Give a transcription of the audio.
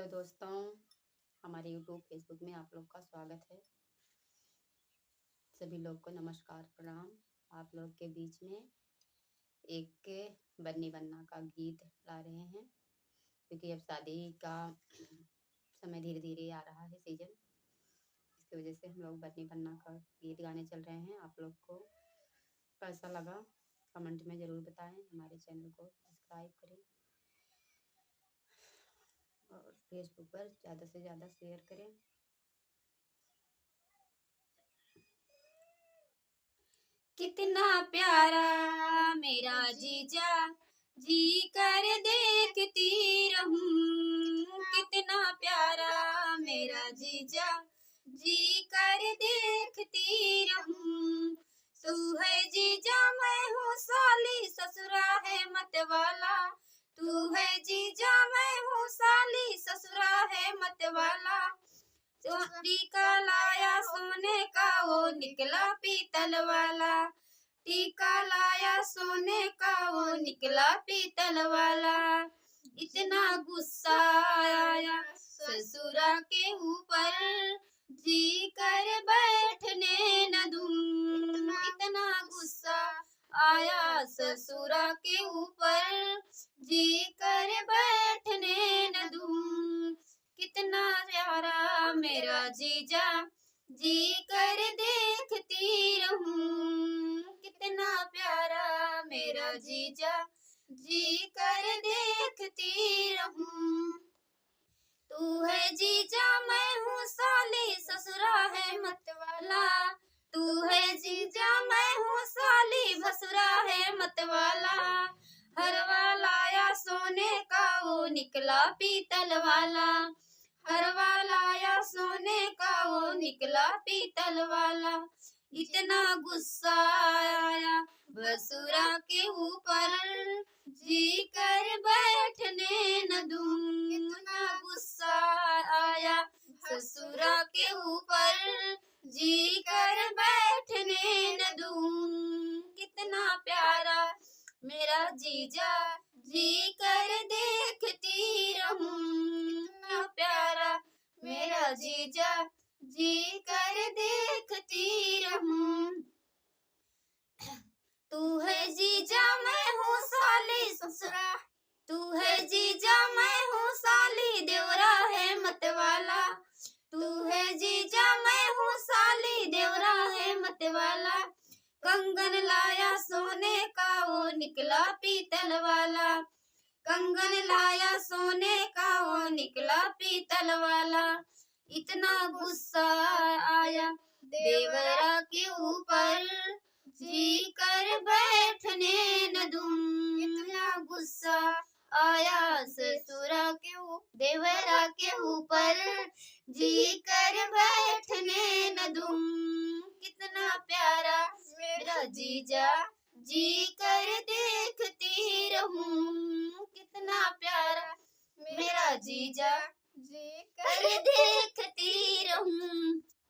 Hello दोस्तों, हमारे YouTube Facebook में आप लोग का स्वागत है। सभी लोग को नमस्कार प्रणाम। आप लोग के बीच में एक बन्नी बन्ना का गीत ला रहे हैं, क्योंकि अब शादी का समय धीरे धीरे आ रहा है सीजन। इसकी वजह से हम लोग बन्नी बन्ना का गीत गाने चल रहे हैं। आप लोग को कैसा लगा कमेंट में ज़रूर बताएं। हमारे चैनल को सब्सक्राइब करें और फेसबुक पर ज़्यादा से ज़्यादा शेयर करें। कितना प्यारा मेरा जीजा, जी कर देखती रहूं। कितना प्यारा मेरा जीजा, जी कर देखती रहूं। तू है जीजा मैं हूँ साली, ससुरा है मतवाला। तू है जीजा मैं हूँ साली, ससुरा है मतवाला। टीका लाया सोने का, वो निकला पीतल वाला। टीका लाया सोने का, वो निकला पीतल वाला। इतना गुस्सा आया ससुरा के ऊपर, जी कर बैठने न दूं। इतना गुस्सा आया ससुरा के ऊपर, जी कर बैठने न दूं। कितना प्यारा मेरा जीजा, जी कर देखती रहूं। कितना प्यारा मेरा जीजा, जी कर देखती रहूं। तू है जीजा मैं हूँ साली, ससुरा है मतवाला। तू है जीजा मैं हूँ साली, भसुरा है मतवाला। हरवा लाया सोने का, वो निकला पीतल वाला। हरवा लाया सोने का, वो निकला पीतल वाला। इतना गुस्सा आया भसुरा के ऊपर, जी कर बैठने न दूं। इतना गुस्सा आया ससुरा के ऊपर, जी कर बैठने न दूं। कितना प्यारा मेरा जीजा, जी कर देखती रहूं। कितना प्यारा मेरा जीजा, जी कर देखती रहूं। तू है जीजा मैं हूँ साली, ससुरा। तू है जीजा मैं हूँ साली, देवरा है मतवाला। तू है जीजा मैं हूँ साली, देवरा है मतवाला। कंगन लाया सोने का, वो निकला पीतल वाला। कंगन लाया सोने का, वो निकला पीतल वाला। इतना गुस्सा आया देवरा के ऊपर, जी कर बैठने न दूं। इतना गुस्सा आया ससुरा के देवरा के ऊपर, जी कर बैठने न दूं। कितना प्यारा मेरा जीजा, जी कर देखती रहूं। कितना प्यारा मेरा जीजा, जी कर देखती रहूं।